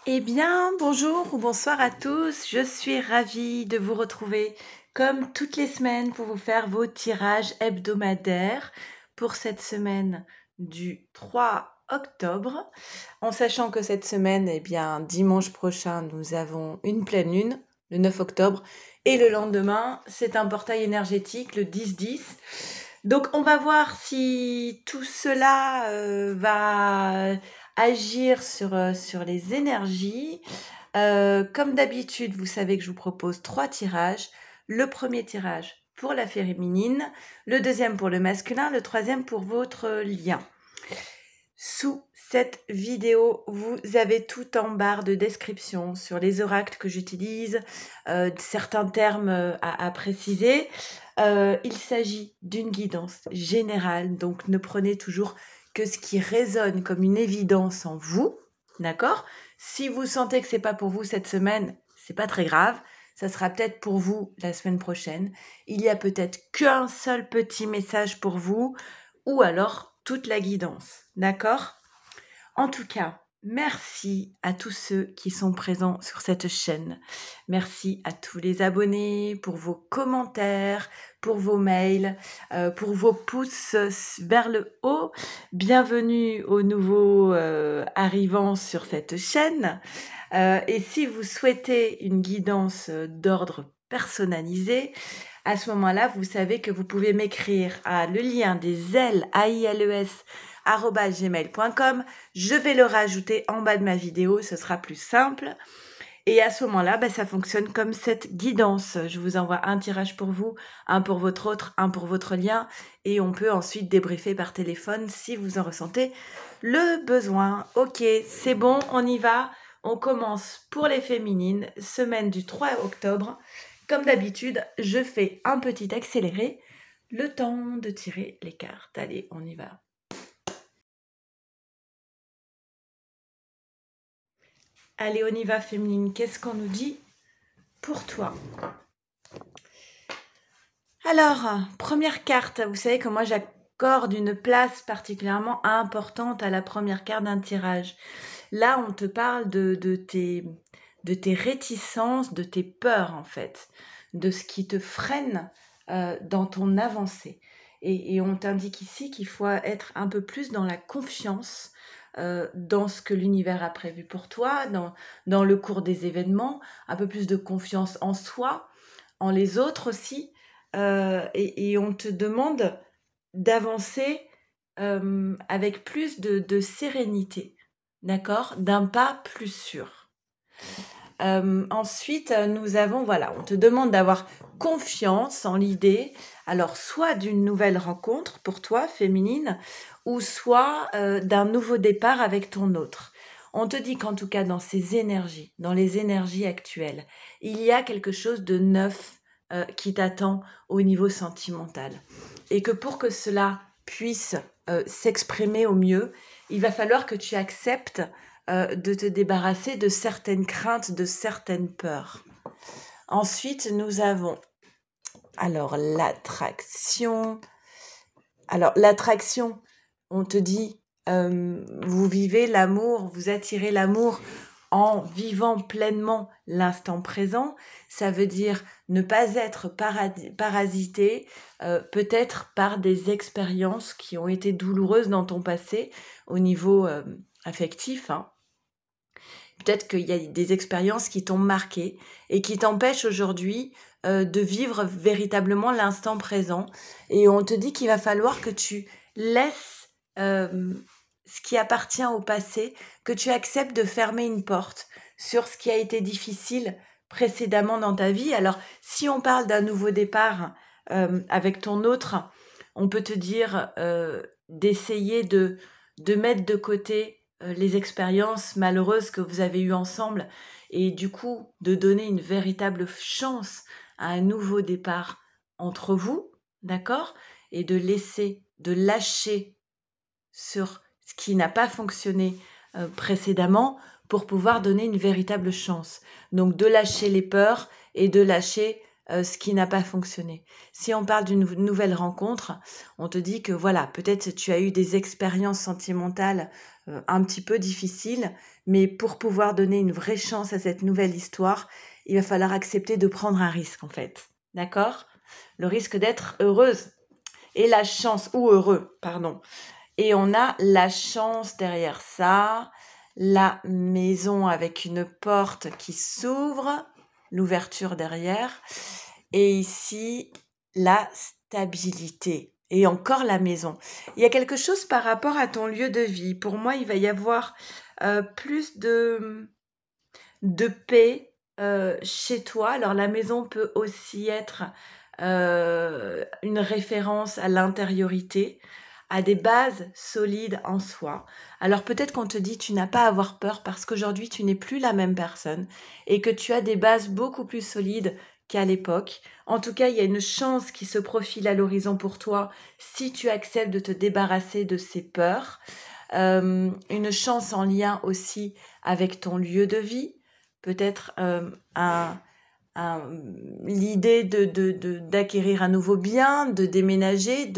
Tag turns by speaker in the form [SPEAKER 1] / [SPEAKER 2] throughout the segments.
[SPEAKER 1] Eh bien, bonjour ou bonsoir à tous. Je suis ravie de vous retrouver comme toutes les semaines pour vous faire vos tirages hebdomadaires pour cette semaine du 3 octobre. En sachant que cette semaine, eh bien, dimanche prochain, nous avons une pleine lune, le 9 octobre, et le lendemain, c'est un portail énergétique, le 10-10. Donc, on va voir si tout cela va agir sur les énergies. Comme d'habitude, vous savez que je vous propose 3 tirages. Le premier tirage pour la féminine, le deuxième pour le masculin, le troisième pour votre lien. Sous cette vidéo, vous avez tout en barre de description sur les oracles que j'utilise, certains termes à préciser. Il s'agit d'une guidance générale, donc ne prenez toujours que ce qui résonne comme une évidence en vous, d'accord? Si vous sentez que c'est pas pour vous cette semaine, c'est pas très grave, ça sera peut-être pour vous la semaine prochaine. Il y a peut-être qu'un seul petit message pour vous, ou alors toute la guidance, d'accord? En tout cas, merci à tous ceux qui sont présents sur cette chaîne. Merci à tous les abonnés pour vos commentaires, pour vos mails, pour vos pouces vers le haut. Bienvenue aux nouveaux arrivants sur cette chaîne. Et si vous souhaitez une guidance d'ordre personnalisé, à ce moment-là, vous savez que vous pouvez m'écrire à le lien des ailes AILES @gmail.com. Je vais le rajouter en bas de ma vidéo, ce sera plus simple. Et à ce moment-là, ça fonctionne comme cette guidance. Je vous envoie un tirage pour vous, un pour votre autre, un pour votre lien. Et on peut ensuite débriefer par téléphone si vous en ressentez le besoin. Ok, c'est bon, on y va. On commence pour les féminines, semaine du 3 octobre. Comme d'habitude, je fais un petit accéléré, le temps de tirer les cartes. Allez, on y va. Allez, on y va, féminine. Qu'est-ce qu'on nous dit pour toi? Alors, première carte. Vous savez que moi, j'accorde une place particulièrement importante à la première carte d'un tirage. Là, on te parle de tes réticences, de tes peurs, en fait, de ce qui te freine dans ton avancée. Et on t'indique ici qu'il faut être un peu plus dans la confiance dans ce que l'univers a prévu pour toi, dans le cours des événements, un peu plus de confiance en soi, en les autres aussi. Et on te demande d'avancer avec plus de sérénité, d'accord? D'un pas plus sûr. Ensuite, nous avons, voilà, on te demande d'avoir confiance en l'idée, alors soit d'une nouvelle rencontre pour toi, féminine, ou soit d'un nouveau départ avec ton autre. On te dit qu'en tout cas, dans ces énergies, dans les énergies actuelles, il y a quelque chose de neuf qui t'attend au niveau sentimental. Et que pour que cela puisse s'exprimer au mieux, il va falloir que tu acceptes de te débarrasser de certaines craintes, de certaines peurs. Ensuite, nous avons alors l'attraction. Alors l'attraction, on te dit, vous vivez l'amour, vous attirez l'amour en vivant pleinement l'instant présent. Ça veut dire ne pas être parasité, peut-être par des expériences qui ont été douloureuses dans ton passé au niveau affectif, hein. Peut-être qu'il y a des expériences qui t'ont marqué et qui t'empêchent aujourd'hui de vivre véritablement l'instant présent. Et on te dit qu'il va falloir que tu laisses ce qui appartient au passé, que tu acceptes de fermer une porte sur ce qui a été difficile précédemment dans ta vie. Alors, si on parle d'un nouveau départ avec ton autre, on peut te dire d'essayer de mettre de côté les expériences malheureuses que vous avez eues ensemble et du coup de donner une véritable chance à un nouveau départ entre vous, d'accord? Et de lâcher sur ce qui n'a pas fonctionné précédemment pour pouvoir donner une véritable chance. Donc de lâcher les peurs et de lâcher ce qui n'a pas fonctionné. Si on parle d'une nouvelle rencontre, on te dit que voilà, peut-être tu as eu des expériences sentimentales un petit peu difficile, mais pour pouvoir donner une vraie chance à cette nouvelle histoire, il va falloir accepter de prendre un risque en fait. D'accord? Le risque d'être heureuse et la chance, ou heureux, pardon. Et on a la chance derrière ça, la maison avec une porte qui s'ouvre, l'ouverture derrière, et ici, la stabilité. Et encore la maison. Il y a quelque chose par rapport à ton lieu de vie. Pour moi, il va y avoir plus de paix chez toi. Alors la maison peut aussi être une référence à l'intériorité, à des bases solides en soi. Alors peut-être qu'on te dit tu n'as pas à avoir peur parce qu'aujourd'hui tu n'es plus la même personne et que tu as des bases beaucoup plus solides qu'à l'époque. En tout cas, il y a une chance qui se profile à l'horizon pour toi si tu acceptes de te débarrasser de ces peurs. Une chance en lien aussi avec ton lieu de vie, peut-être l'idée d'acquérir un nouveau bien, de déménager,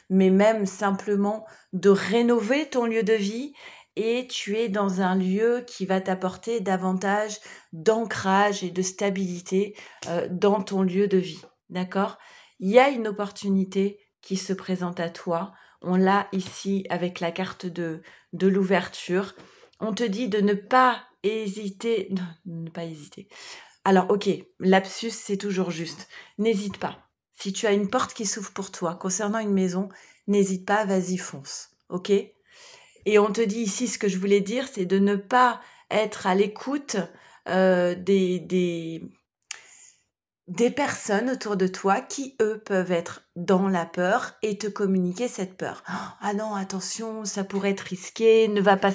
[SPEAKER 1] mais même simplement de rénover ton lieu de vie, et tu es dans un lieu qui va t'apporter davantage d'ancrage et de stabilité dans ton lieu de vie. D'accord? Il y a une opportunité qui se présente à toi. On l'a ici avec la carte de l'ouverture. On te dit de ne pas hésiter, non, ne pas hésiter. Alors, ok, lapsus, c'est toujours juste. N'hésite pas. Si tu as une porte qui s'ouvre pour toi concernant une maison, n'hésite pas, vas-y, fonce. Ok? Et on te dit ici, ce que je voulais dire, c'est de ne pas être à l'écoute des personnes autour de toi qui, eux, peuvent être dans la peur et te communiquer cette peur. Ah non, attention, ça pourrait être risqué, ne va pas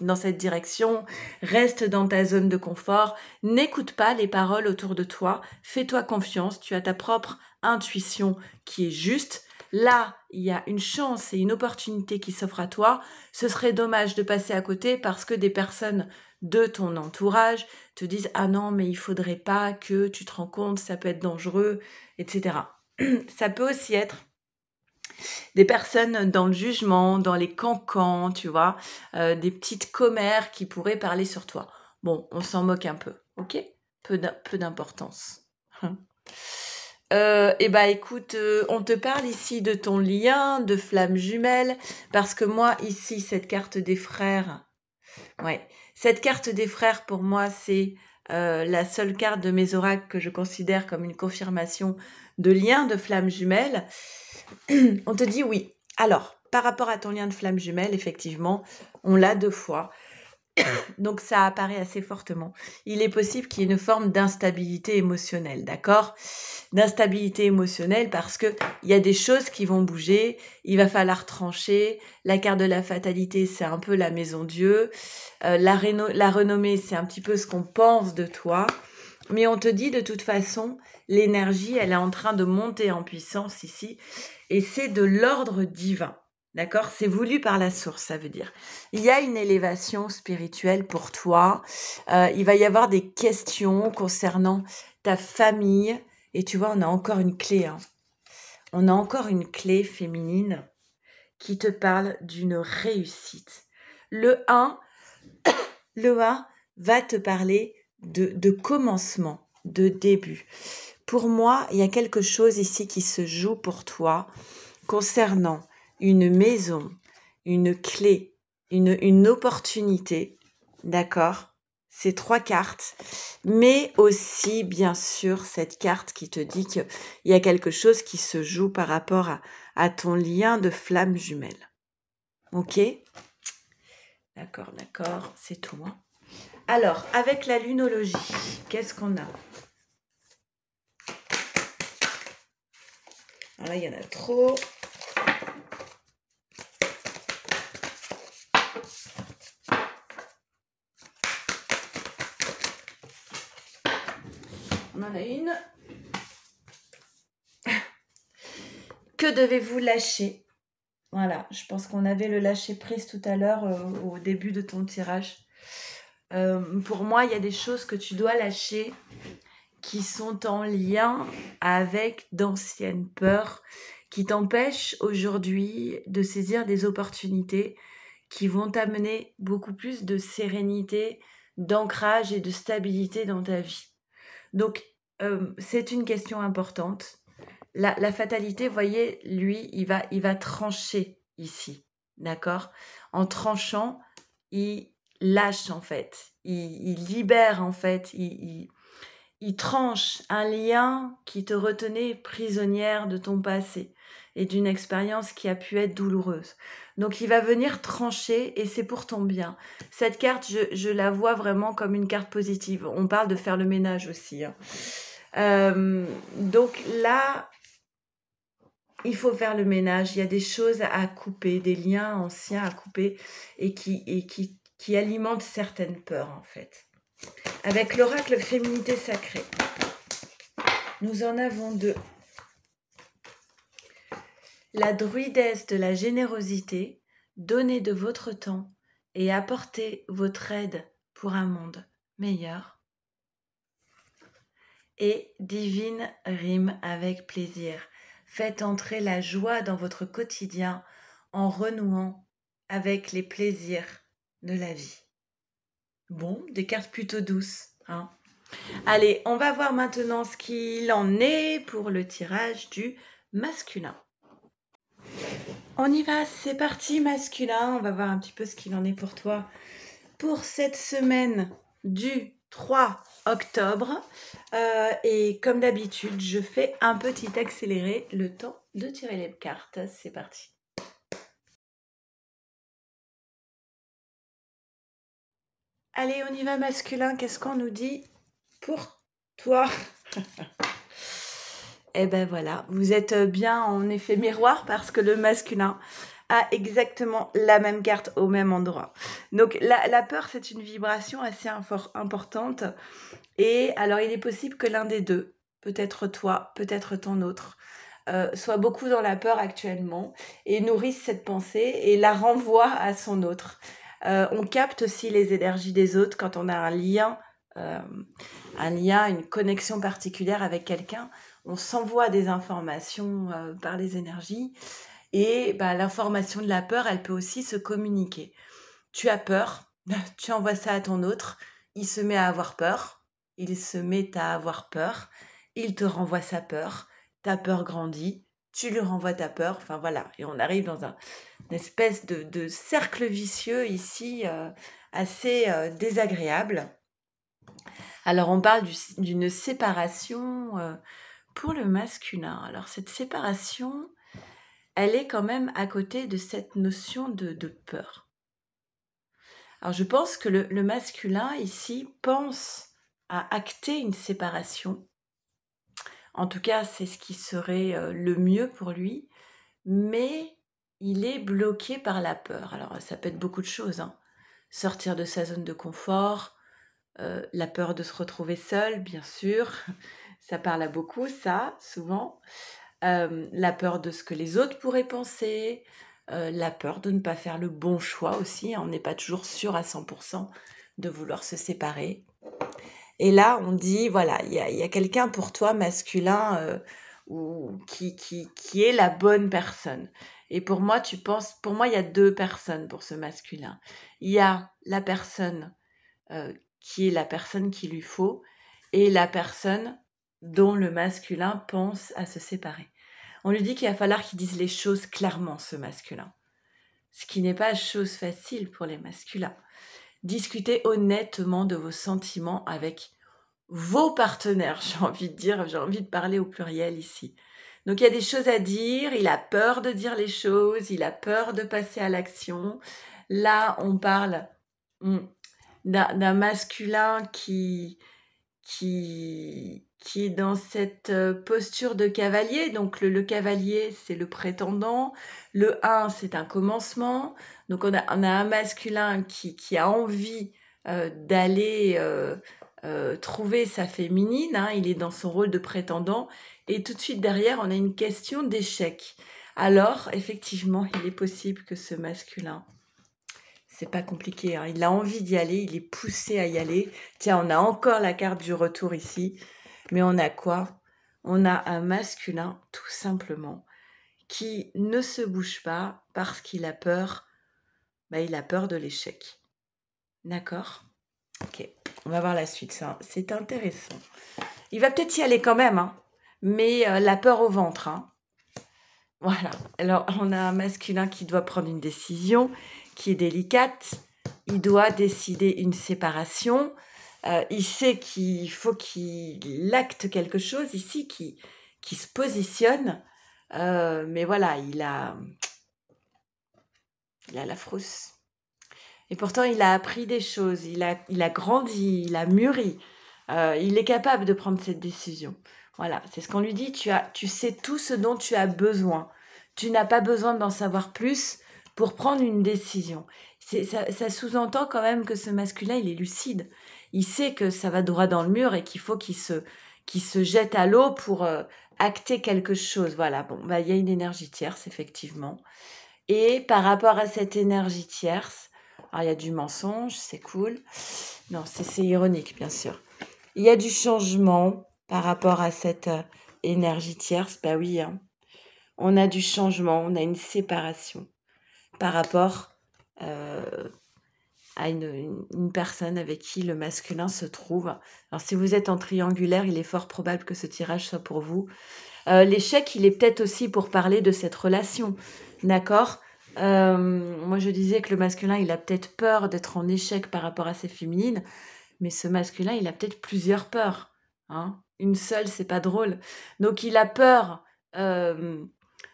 [SPEAKER 1] dans cette direction, reste dans ta zone de confort, n'écoute pas les paroles autour de toi, fais-toi confiance, tu as ta propre intuition qui est juste. Là, il y a une chance et une opportunité qui s'offre à toi. Ce serait dommage de passer à côté parce que des personnes de ton entourage te disent « Ah non, mais il faudrait pas que tu te rends compte, ça peut être dangereux, etc. » Ça peut aussi être des personnes dans le jugement, dans les cancans, tu vois, des petites commères qui pourraient parler sur toi. Bon, on s'en moque un peu, ok? Peu d'importance. Écoute, on te parle ici de ton lien, de flamme jumelle, parce que moi, ici, cette carte des frères, ouais, cette carte des frères, pour moi, c'est la seule carte de mes oracles que je considère comme une confirmation de lien de flamme jumelle. On te dit oui. Alors, par rapport à ton lien de flamme jumelle, effectivement, on l'a 2 fois. Donc, ça apparaît assez fortement. Il est possible qu'il y ait une forme d'instabilité émotionnelle, d'accord? D'instabilité émotionnelle parce qu'il y a des choses qui vont bouger, il va falloir trancher. La carte de la fatalité, c'est un peu la maison Dieu. La renommée, c'est un petit peu ce qu'on pense de toi. Mais on te dit de toute façon, l'énergie, elle est en train de monter en puissance ici. Et c'est de l'ordre divin. D'accord? C'est voulu par la source, ça veut dire. Il y a une élévation spirituelle pour toi. Il va y avoir des questions concernant ta famille. Et tu vois, on a encore une clé. Hein. On a encore une clé féminine qui te parle d'une réussite. Le 1 va te parler de commencement, de début. Pour moi, il y a quelque chose ici qui se joue pour toi concernant une maison, une clé, une opportunité, d'accord? Ces 3 cartes, mais aussi, bien sûr, cette carte qui te dit qu'il y a quelque chose qui se joue par rapport à ton lien de flamme jumelle. Ok? D'accord, c'est tout. Hein. Alors, avec la lunologie, qu'est-ce qu'on a? Alors là, il y en a trop. On en a une. Que devez-vous lâcher? Voilà, je pense qu'on avait le lâcher prise tout à l'heure au début de ton tirage. Pour moi, il y a des choses que tu dois lâcher qui sont en lien avec d'anciennes peurs qui t'empêchent aujourd'hui de saisir des opportunités qui vont t'amener beaucoup plus de sérénité, d'ancrage et de stabilité dans ta vie. Donc, c'est une question importante. La fatalité, voyez, lui, il va trancher ici, d'accord? En tranchant, il lâche en fait, il libère en fait, il tranche un lien qui te retenait prisonnière de ton passé et d'une expérience qui a pu être douloureuse. Donc il va venir trancher et c'est pour ton bien. Cette carte, je la vois vraiment comme une carte positive. On parle de faire le ménage aussi, hein. Donc là, il faut faire le ménage. Il y a des choses à couper, des liens anciens à couper et qui alimentent certaines peurs en fait. Avec l'oracle féminité sacrée, nous en avons deux. La druidesse de la générosité, donnez de votre temps et apportez votre aide pour un monde meilleur. Et divine rime avec plaisir. Faites entrer la joie dans votre quotidien en renouant avec les plaisirs de la vie. Bon, des cartes plutôt douces, hein. Allez, on va voir maintenant ce qu'il en est pour le tirage du masculin. On y va, c'est parti masculin. On va voir un petit peu ce qu'il en est pour toi pour cette semaine du 3 octobre. Et comme d'habitude, je fais un petit accéléré le temps de tirer les cartes. C'est parti. Allez, on y va masculin. Qu'est-ce qu'on nous dit pour toi? Eh ben voilà, vous êtes bien en effet miroir parce que le masculin a exactement la même carte au même endroit. Donc la peur, c'est une vibration assez importante. Et alors, il est possible que l'un des deux, peut-être toi, peut-être ton autre, soit beaucoup dans la peur actuellement et nourrisse cette pensée et la renvoie à son autre. On capte aussi les énergies des autres quand on a un lien, une connexion particulière avec quelqu'un. On s'envoie des informations par les énergies et l'information de la peur, elle peut aussi se communiquer. Tu as peur, tu envoies ça à ton autre, il se met à avoir peur, il se met à avoir peur, il te renvoie sa peur, ta peur grandit, tu lui renvoies ta peur, enfin voilà, et on arrive dans une espèce de cercle vicieux ici assez désagréable. Alors on parle d'une séparation pour le masculin. Alors cette séparation, elle est quand même à côté de cette notion de peur. Alors je pense que le masculin ici pense à acter une séparation. En tout cas, c'est ce qui serait le mieux pour lui, mais il est bloqué par la peur. Alors ça peut être beaucoup de choses, hein. Sortir de sa zone de confort, la peur de se retrouver seul, bien sûr, ça parle à beaucoup, ça, souvent. La peur de ce que les autres pourraient penser, la peur de ne pas faire le bon choix aussi, hein. On n'est pas toujours sûr à 100% de vouloir se séparer. Et là, on dit, voilà, il y a quelqu'un pour toi, masculin, qui est la bonne personne. Et pour moi, il y a deux personnes pour ce masculin. Il y a la personne qui est la personne qu'il lui faut et la personne dont le masculin pense à se séparer. On lui dit qu'il va falloir qu'il dise les choses clairement, ce masculin. Ce qui n'est pas chose facile pour les masculins. Discutez honnêtement de vos sentiments avec vos partenaires, j'ai envie de dire, j'ai envie de parler au pluriel ici. Donc il y a des choses à dire, il a peur de dire les choses, il a peur de passer à l'action. Là, on parle d'un masculin qui est dans cette posture de cavalier. Donc le cavalier, c'est le prétendant. Le 1, c'est un commencement. Donc on a un masculin qui a envie d'aller trouver sa féminine, hein. Il est dans son rôle de prétendant. Et tout de suite derrière, on a une question d'échec. Alors, effectivement, il est possible que ce masculin, c'est pas compliqué, hein. Il a envie d'y aller, il est poussé à y aller. Tiens, on a encore la carte du retour ici. Mais on a quoi? On a un masculin, tout simplement, qui ne se bouge pas parce qu'il a peur bah, il a peur de l'échec. D'accord? Ok, on va voir la suite, c'est intéressant. Il va peut-être y aller quand même, hein, mais la peur au ventre, hein. Voilà. Alors, on a un masculin qui doit prendre une décision qui est délicate. Il doit décider une séparation. Il sait qu'il faut qu'il acte quelque chose ici, qui se positionne. Mais voilà, il a la frousse. Et pourtant, il a appris des choses. Il a grandi, il a mûri. Il est capable de prendre cette décision. Voilà, c'est ce qu'on lui dit. Tu sais tout ce dont tu as besoin. Tu n'as pas besoin d'en savoir plus pour prendre une décision. Ça sous-entend quand même que ce masculin, il est lucide. Il sait que ça va droit dans le mur et qu'il faut qu'il se jette à l'eau pour acter quelque chose. Voilà, bon, bah, il y a une énergie tierce, effectivement. Et par rapport à cette énergie tierce, alors il y a du mensonge, c'est cool. Non, c'est ironique, bien sûr. Il y a du changement par rapport à cette énergie tierce. Bah oui, hein. On a du changement, on a une séparation par rapport à une personne avec qui le masculin se trouve. Alors si vous êtes en triangulaire, il est fort probable que ce tirage soit pour vous. L'échec, il est peut-être aussi pour parler de cette relation, d'accord? Moi, je disais que le masculin, il a peut-être peur d'être en échec par rapport à ses féminines, mais ce masculin, il a peut-être plusieurs peurs, hein. Une seule, c'est pas drôle. Donc, il a peur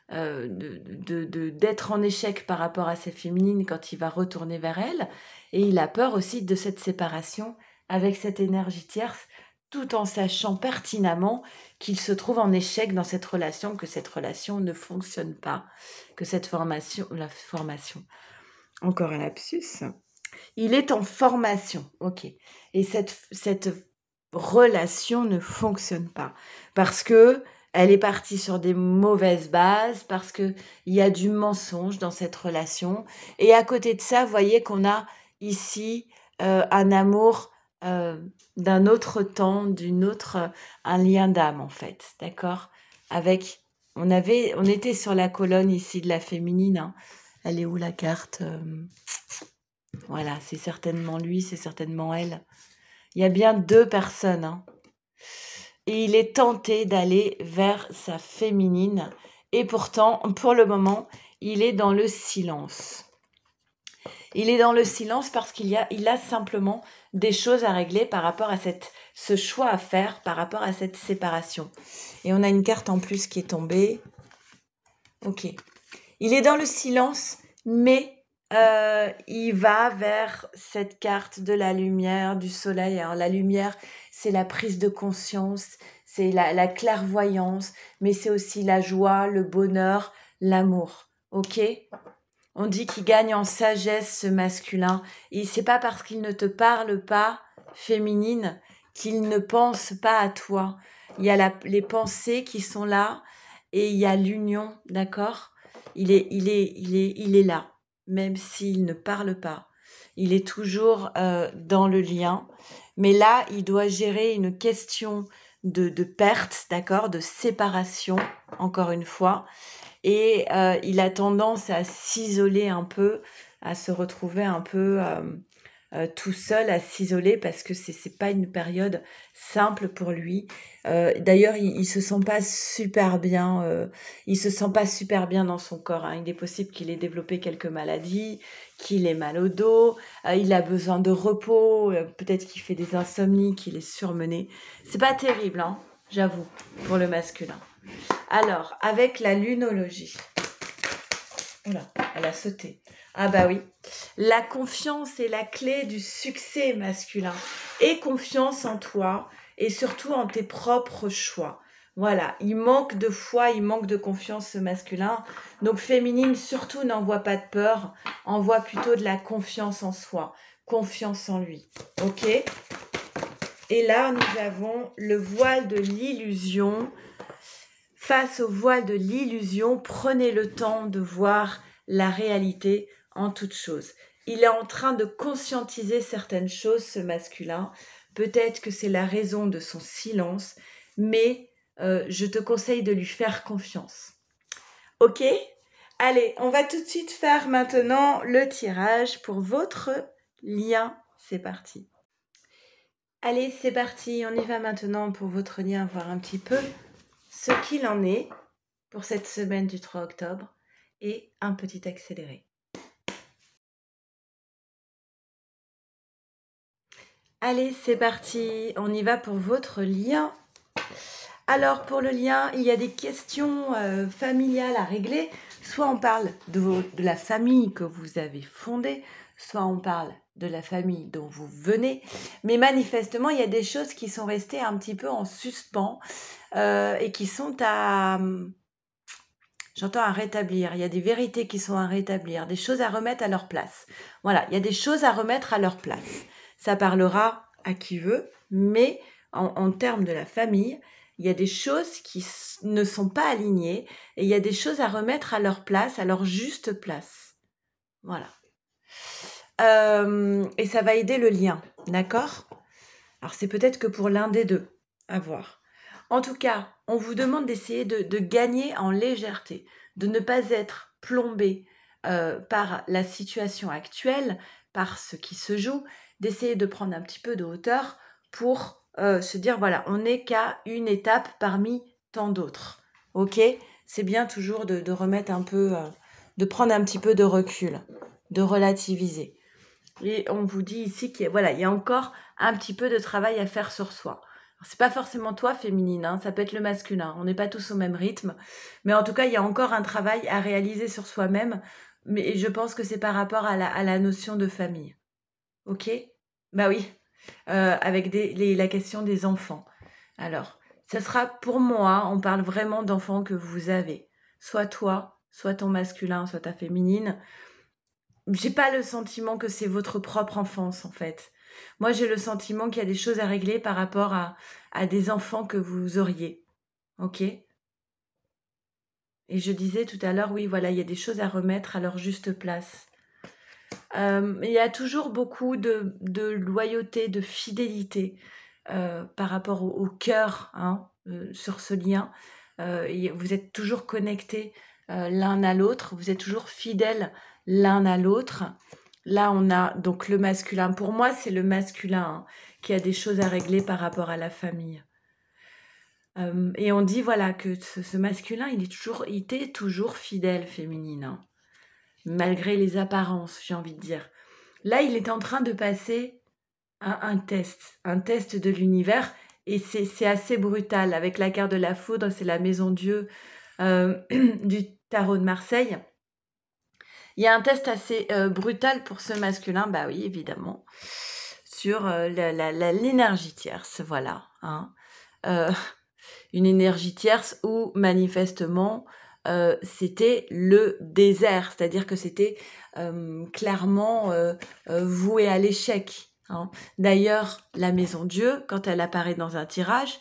[SPEAKER 1] d'être en échec par rapport à ses féminines quand il va retourner vers elles, et il a peur aussi de cette séparation avec cette énergie tierce, tout en sachant pertinemment qu'il se trouve en échec dans cette relation, que cette relation ne fonctionne pas, que la formation, encore un lapsus, il est en formation, ok, et cette relation ne fonctionne pas, parce que elle est partie sur des mauvaises bases, parce qu'il y a du mensonge dans cette relation, et à côté de ça, vous voyez qu'on a ici un amour d'un autre temps, un lien d'âme en fait, d'accord? Avec, on était sur la colonne ici de la féminine, hein. Elle est où la carte? Voilà, c'est certainement lui, c'est certainement elle. Il y a bien deux personnes, hein. Et il est tenté d'aller vers sa féminine. Et pourtant, pour le moment, il est dans le silence. Il est dans le silence parce il a simplement des choses à régler par rapport à ce choix à faire, par rapport à cette séparation. Et on a une carte en plus qui est tombée. Ok. Il est dans le silence, mais il va vers cette carte de la lumière, du soleil. Alors la lumière, c'est la prise de conscience, c'est la clairvoyance, mais c'est aussi la joie, le bonheur, l'amour. Ok? On dit qu'il gagne en sagesse, ce masculin. Et c'est pas parce qu'il ne te parle pas, féminine, qu'il ne pense pas à toi. Il y a les pensées qui sont là et il y a l'union, d'accord? Il est là, même s'il ne parle pas. Il est toujours dans le lien. Mais là, il doit gérer une question de perte, d'accord? De séparation, encore une fois. Et il a tendance à s'isoler un peu, à se retrouver un peu tout seul, à s'isoler parce que c'est pas une période simple pour lui. D'ailleurs, il se sent pas super bien. Il se sent pas super bien dans son corps, hein. Il est possible qu'il ait développé quelques maladies, qu'il ait mal au dos. Il a besoin de repos. Peut-être qu'il fait des insomnies, qu'il est surmené. C'est pas terrible, hein, j'avoue, pour le masculin. Alors, avec la lunologie. Oula, elle a sauté. Ah bah oui. La confiance est la clé du succès masculin. Et confiance en toi et surtout en tes propres choix. Voilà, il manque de foi, il manque de confiance ce masculin. Donc féminine, surtout n'envoie pas de peur, envoie plutôt de la confiance en soi, confiance en lui. Ok? Et là, nous avons le voile de l'illusion. Face au voile de l'illusion, prenez le temps de voir la réalité en toute chose. Il est en train de conscientiser certaines choses, ce masculin. Peut-être que c'est la raison de son silence, mais je te conseille de lui faire confiance. Ok? Allez, on va tout de suite faire maintenant le tirage pour votre lien. C'est parti. Allez, c'est parti. On y va maintenant pour votre lien, voir un petit peu ce qu'il en est pour cette semaine du 3 octobre et un petit accéléré. Allez, c'est parti. On y va pour votre lien. Alors, pour le lien, il y a des questions familiales à régler. Soit on parle de la famille que vous avez fondée, soit on parle de la famille dont vous venez. Mais manifestement, il y a des choses qui sont restées un petit peu en suspens et qui sont j'entends à rétablir. Il y a des vérités qui sont à rétablir, des choses à remettre à leur place. Voilà, il y a des choses à remettre à leur place. Ça parlera à qui veut, mais en termes de la famille, il y a des choses qui ne sont pas alignées et il y a des choses à remettre à leur place, à leur juste place. Voilà. Et ça va aider le lien, d'accord? Alors c'est peut-être que pour l'un des deux, à voir. En tout cas, on vous demande d'essayer de gagner en légèreté, de ne pas être plombé par la situation actuelle, par ce qui se joue, d'essayer de prendre un petit peu de hauteur pour se dire, voilà, on n'est qu'à une étape parmi tant d'autres. Ok? C'est bien toujours de remettre un peu, de prendre un petit peu de recul, de relativiser. Et on vous dit ici qu'il y a encore un petit peu de travail à faire sur soi. C'est pas forcément toi féminine, hein, ça peut être le masculin. On n'est pas tous au même rythme, mais en tout cas, il y a encore un travail à réaliser sur soi-même. Mais je pense que c'est par rapport à la notion de famille. Ok? Bah oui, avec la question des enfants. Alors, ça sera pour moi, on parle vraiment d'enfants que vous avez. Soit toi, soit ton masculin, soit ta féminine. J'ai pas le sentiment que c'est votre propre enfance, en fait. Moi, j'ai le sentiment qu'il y a des choses à régler par rapport à des enfants que vous auriez. Ok? Et je disais tout à l'heure, oui, voilà, il y a des choses à remettre à leur juste place. Il y a toujours beaucoup de loyauté, de fidélité par rapport au cœur, hein, sur ce lien. Vous êtes toujours connectés l'un à l'autre, vous êtes toujours fidèles l'un à l'autre. Là, on a donc le masculin. Pour moi, c'est le masculin hein, qui a des choses à régler par rapport à la famille. Et on dit voilà que ce masculin, il était toujours fidèle féminine, hein, malgré les apparences, j'ai envie de dire. Là, il est en train de passer un test de l'univers, et c'est assez brutal. Avec la carte de la foudre, c'est la maison Dieu du tarot de Marseille. Il y a un test assez brutal pour ce masculin, bah oui, évidemment, sur l'énergie tierce, voilà. Hein. Une énergie tierce où, manifestement, c'était le désert, c'est-à-dire que c'était clairement voué à l'échec. Hein. D'ailleurs, la maison Dieu, quand elle apparaît dans un tirage,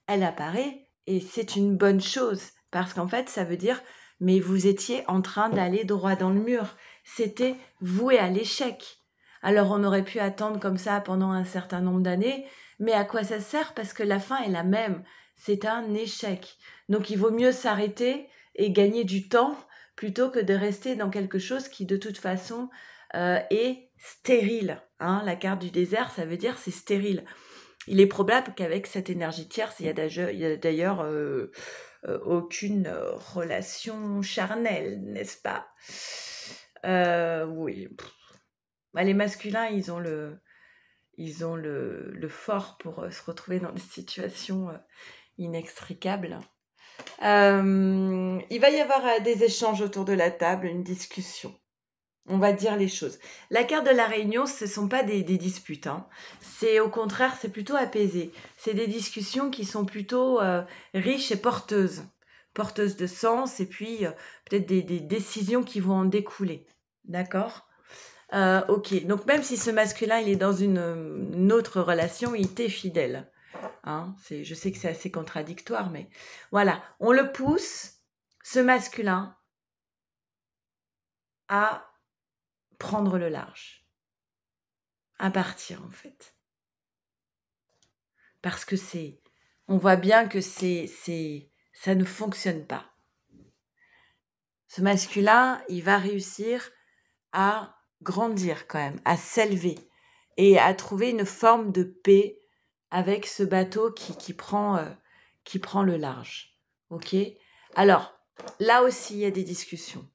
[SPEAKER 1] elle apparaît et c'est une bonne chose, parce qu'en fait, ça veut dire mais vous étiez en train d'aller droit dans le mur. C'était voué à l'échec. Alors on aurait pu attendre comme ça pendant un certain nombre d'années, mais à quoi ça sert? Parce que la fin est la même. C'est un échec. Donc il vaut mieux s'arrêter et gagner du temps plutôt que de rester dans quelque chose qui de toute façon est stérile. Hein, la carte du désert, ça veut dire c'est stérile. Il est probable qu'avec cette énergie tierce, il y a d'ailleurs aucune relation charnelle, n'est-ce pas? Oui. Bah, les masculins, ils ont le fort pour se retrouver dans des situations inextricables. Il va y avoir des échanges autour de la table, une discussion. On va dire les choses. La carte de la réunion, ce ne sont pas des disputes. Hein. C'est au contraire, c'est plutôt apaisé. C'est des discussions qui sont plutôt riches et porteuses. Porteuses de sens et puis peut-être des décisions qui vont en découler. D'accord? Ok. Donc même si ce masculin, il est dans une autre relation, il t'est fidèle. Hein, je sais que c'est assez contradictoire, mais voilà. On le pousse, ce masculin, à prendre le large. À partir en fait. Parce que on voit bien que ça ne fonctionne pas. Ce masculin, il va réussir à grandir quand même, à s'élever et à trouver une forme de paix avec ce bateau qui prend le large. OK? Alors, là aussi, il y a des discussions.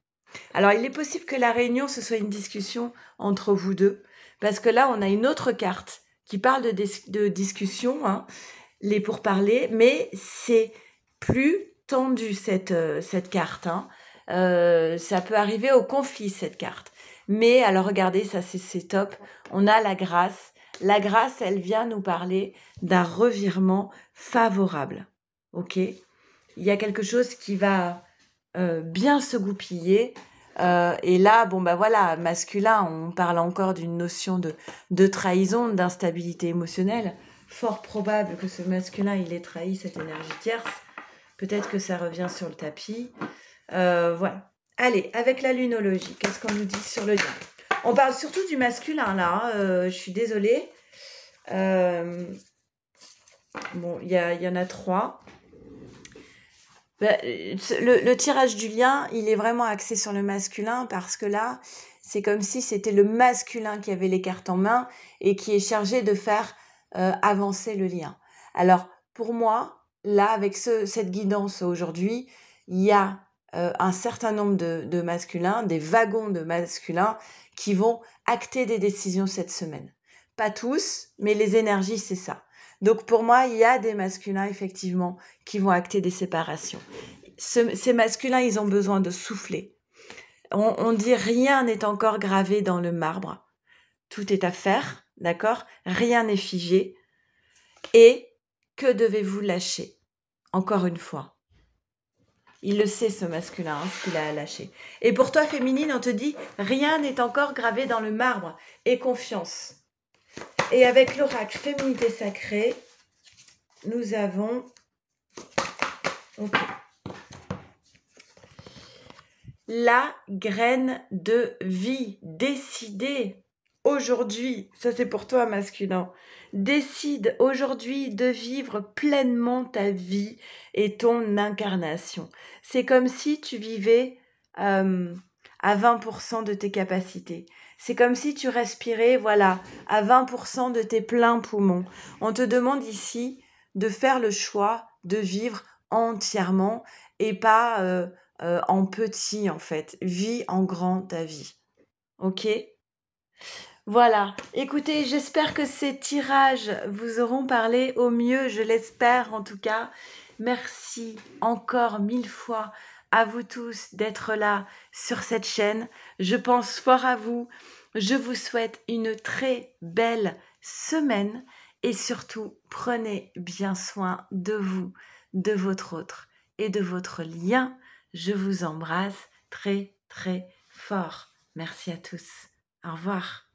[SPEAKER 1] Alors, il est possible que la réunion, ce soit une discussion entre vous deux, parce que là, on a une autre carte qui parle de discussion, hein, les pourparlers, mais c'est plus tendu cette carte, hein. Ça peut arriver au conflit, cette carte. Mais alors regardez, ça c'est top. On a la grâce. La grâce, elle vient nous parler d'un revirement favorable. OK? Il y a quelque chose qui va bien se goupiller. Et là, bon, bah voilà, masculin, on parle encore d'une notion de trahison, d'instabilité émotionnelle. Fort probable que ce masculin, il ait trahi cette énergie tierce. Peut-être que ça revient sur le tapis. Voilà. Allez, avec la lunologie, qu'est-ce qu'on nous dit sur le lien? On parle surtout du masculin, là. Je suis désolée. Bon, il y en a 3. Le tirage du lien, il est vraiment axé sur le masculin parce que là, c'est comme si c'était le masculin qui avait les cartes en main et qui est chargé de faire avancer le lien. Alors, pour moi, là, avec cette guidance aujourd'hui, il y a un certain nombre de masculins, des wagons de masculins qui vont acter des décisions cette semaine. Pas tous, mais les énergies, c'est ça. Donc pour moi, il y a des masculins, effectivement, qui vont acter des séparations. Ces masculins, ils ont besoin de souffler. On dit rien n'est encore gravé dans le marbre. Tout est à faire, d'accord? Rien n'est figé. Et que devez-vous lâcher? Encore une fois. Il le sait, ce masculin, hein, ce qu'il a à lâcher. Et pour toi, féminine, on te dit, rien n'est encore gravé dans le marbre. Et confiance. Et avec l'oracle féminité sacrée, nous avons... Okay. La graine de vie. Décidez aujourd'hui, ça c'est pour toi masculin, décide aujourd'hui de vivre pleinement ta vie et ton incarnation. C'est comme si tu vivais à 20% de tes capacités. C'est comme si tu respirais, voilà, à 20% de tes pleins poumons. On te demande ici de faire le choix de vivre entièrement et pas en petit, en fait. Vis en grand ta vie. OK? Voilà. Écoutez, j'espère que ces tirages vous auront parlé au mieux, je l'espère en tout cas. Merci encore 1000 fois à vous tous d'être là sur cette chaîne. Je pense fort à vous. Je vous souhaite une très belle semaine et surtout, prenez bien soin de vous, de votre autre et de votre lien. Je vous embrasse très très fort. Merci à tous. Au revoir.